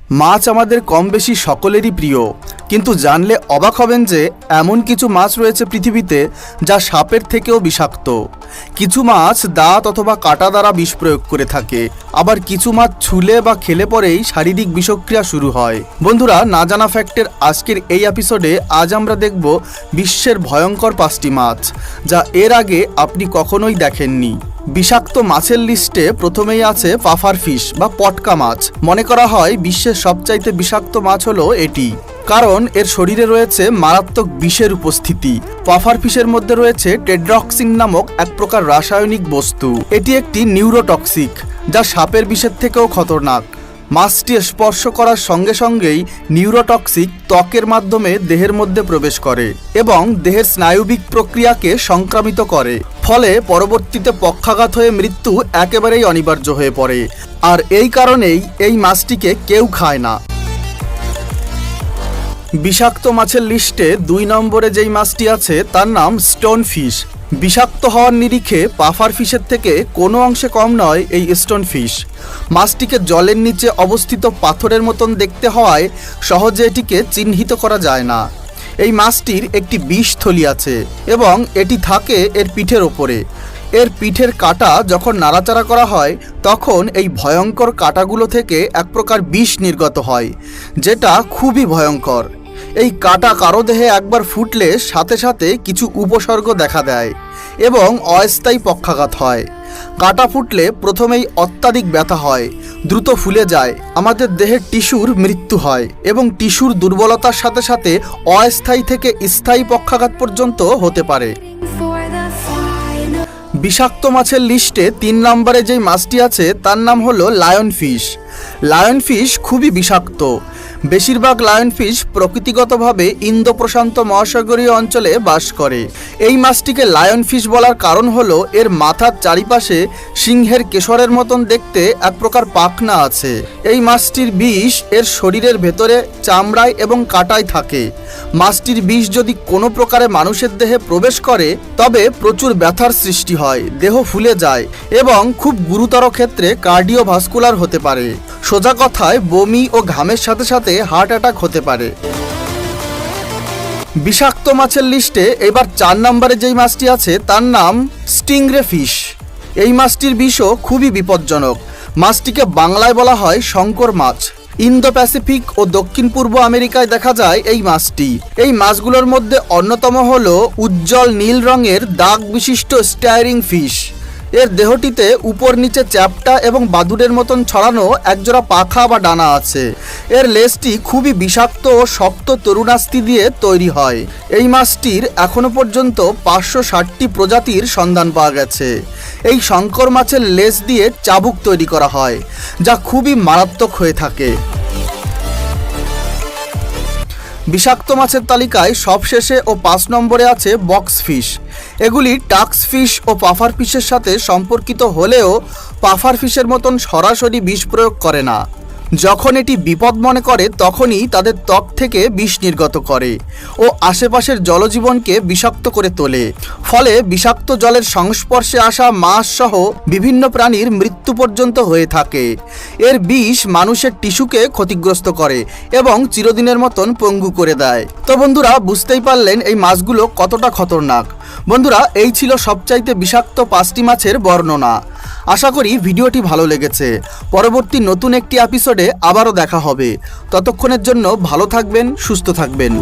মাছ আমাদের কম বেশি সকলেরই প্রিয়, কিন্তু জানলে অবাক হবেন যে এমন কিছু মাছ রয়েছে পৃথিবীতে যা সাপের থেকেও বিষাক্ত। কিছু মাছ দাঁত অথবা কাঁটা দ্বারা বিষ প্রয়োগ করে থাকে, আবার কিছু মাছ ছুলে বা খেলে পরেই শারীরিক বিষক্রিয়া শুরু হয়। বন্ধুরা, না জানা ফ্যাক্টের আজকের এই এপিসোডে আজ আমরা দেখব বিশ্বের ভয়ঙ্কর 5টি মাছ যা এর আগে আপনি কখনোই দেখেননি। বিষাক্ত মাছের লিস্টে প্রথমেই আছে পাফার ফিশ বা পটকা মাছ। মনে করা হয় বিশ্বের সবচাইতে বিষাক্ত মাছ হলো এটি, কারণ এর শরীরে রয়েছে মারাত্মক বিষের উপস্থিতি। পাফার ফিশের মধ্যে রয়েছে টেড্রক্সিন নামক এক প্রকার রাসায়নিক বস্তু। এটি একটি নিউরোটক্সিক, যা সাপের বিষের থেকেও খতরনাক। মাছটি স্পর্শ করার সঙ্গে সঙ্গেই নিউরোটক্সিক ত্বকের মাধ্যমে দেহের মধ্যে প্রবেশ করে এবং দেহের স্নায়ুবিক প্রক্রিয়াকে সংক্রামিত করে, ফলে পরবর্তীতে পক্ষাঘাত হয়ে মৃত্যু একেবারেই অনিবার্য হয়ে পড়ে। আর এই কারণেই এই মাছটিকে কেউ খায় না। বিষাক্ত মাছের লিস্টে 2 নম্বরে যেই মাছটি আছে তার নাম স্টোন ফিশ। বিষাক্ত হওয়ার নিরিখে পাফার ফিশের থেকে কোনো অংশে কম নয় এই স্টোন ফিশ। মাছটিকে জলের নিচে অবস্থিত পাথরের মতন দেখতে হওয়ায় সহজে এটিকে চিহ্নিত করা যায় না। এই মাছটির একটি বিষথলি আছে এবং এটি থাকে এর পিঠের ওপরে। এর পিঠের কাঁটা যখন নাড়াচাড়া করা হয় তখন এই ভয়ঙ্কর কাঁটাগুলো থেকে এক প্রকার বিষ নির্গত হয়, যেটা খুবই ভয়ঙ্কর। এই কাঁটা কারো দেহে একবার ফুটলে সাথে সাথে কিছু উপসর্গ দেখা দেয় এবং অস্থায়ী পক্ষাঘাত হয়। কাঁটা ফুটলে প্রথমেই অত্যাধিক ব্যথা হয়, দ্রুত ফুলে যায়, আমাদের দেহের টিস্যুর মৃত্যু হয় এবং টিস্যুর দুর্বলতার সাথে সাথে অস্থায়ী থেকে স্থায়ী পক্ষাঘাত পর্যন্ত হতে পারে। বিষাক্ত মাছের লিস্টে 3 নম্বরে যেই মাছটি আছে তার নাম হলো লায়ন ফিশ। লায়ন ফিশ খুবই বিষাক্ত। বেশিরভাগ লায়ন ফিশ প্রকৃতিগতভাবে ইন্দো প্রশান্ত মহাসাগরীয় অঞ্চলে বাস করে। এই মাছটিকে লায়ন ফিশ বলার কারণ হলো এর মাথার চারিপাশে সিংহের কেশরের মতন দেখতে এক প্রকার পাখনা আছে। এই মাছটির বিষ এর শরীরের ভেতরে চামড়ায় এবং কাঁটায় থাকে। মাছটির বিষ যদি কোনো প্রকারে মানুষের দেহে প্রবেশ করে তবে প্রচুর ব্যথার সৃষ্টি হয়, দেহ ফুলে যায় এবং খুব গুরুতর ক্ষেত্রে কার্ডিওভাস্কুলার হতে পারে। সোজা কথায় বমি ও ঘামের সাথে সাথে হার্ট অ্যাটাক হতে পারে। বিষাক্ত মাছের লিস্টে এবার 4 নম্বরে যেই মাছটি আছে তার নাম স্টিংরে ফিশ। এই মাছটির বিষও খুবই বিপজ্জনক। মাছটিকে বাংলায় বলা হয় শঙ্কর মাছ। ইন্দো প্যাসিফিক ও দক্ষিণ পূর্ব আমেরিকায় দেখা যায় এই মাছটি। এই মাছগুলোর মধ্যে অন্যতম হলো উজ্জ্বল নীল রঙের দাগ বিশিষ্ট স্টায়ারিং ফিশ। এর দেহটিতে উপর নিচে চ্যাপ্টা এবং বাদুড়ের মতন ছড়ানো একজোড়া পাখা বা ডানা আছে। এর লেজটি খুবই বিষাক্ত ও শক্ত তরুণাস্থি দিয়ে তৈরি হয়। এই মাছটির এখনো পর্যন্ত 560টি প্রজাতির সন্ধান পাওয়া গেছে। এই শঙ্কর মাছের লেজ দিয়ে চাবুক তৈরি করা হয়, যা খুবই মারাত্মক হয়ে থাকে। বিষাক্ত মাছের তালিকায় সবশেষে ও 5 নম্বরে আছে বক্স ফিশ। এগুলি টাক্স ফিশ ও পাফার ফিশের সাথে সম্পর্কিত হলেও পাফার ফিশের মতন সরাসরি বিষ প্রয়োগ করে না। যখন এটি বিপদ মনে করে তখনই তাদের ত্বক থেকে বিষ নির্গত করে ও আশেপাশের জলজীবনকে বিষাক্ত করে তোলে। ফলে বিষাক্ত জলের সংস্পর্শে আসা মাছ সহ বিভিন্ন প্রাণীর মৃত্যু পর্যন্ত হয়ে থাকে। এর বিষ মানুষের টিস্যুকে ক্ষতিগ্রস্ত করে এবং চিরদিনের মতন পঙ্গু করে দেয়। তো বন্ধুরা, বুঝতেই পারলেন এই মাছগুলো কতটা খতরনাক। বন্ধুরা, এই ছিল সবচাইতে বিষাক্ত 5টি মাছের বর্ণনা। আশা করি ভিডিওটি ভালো লেগেছে। পরবর্তী নতুন একটি এপিসোডে আবারও দেখা হবে। ততক্ষণের জন্য ভালো থাকবেন, সুস্থ থাকবেন।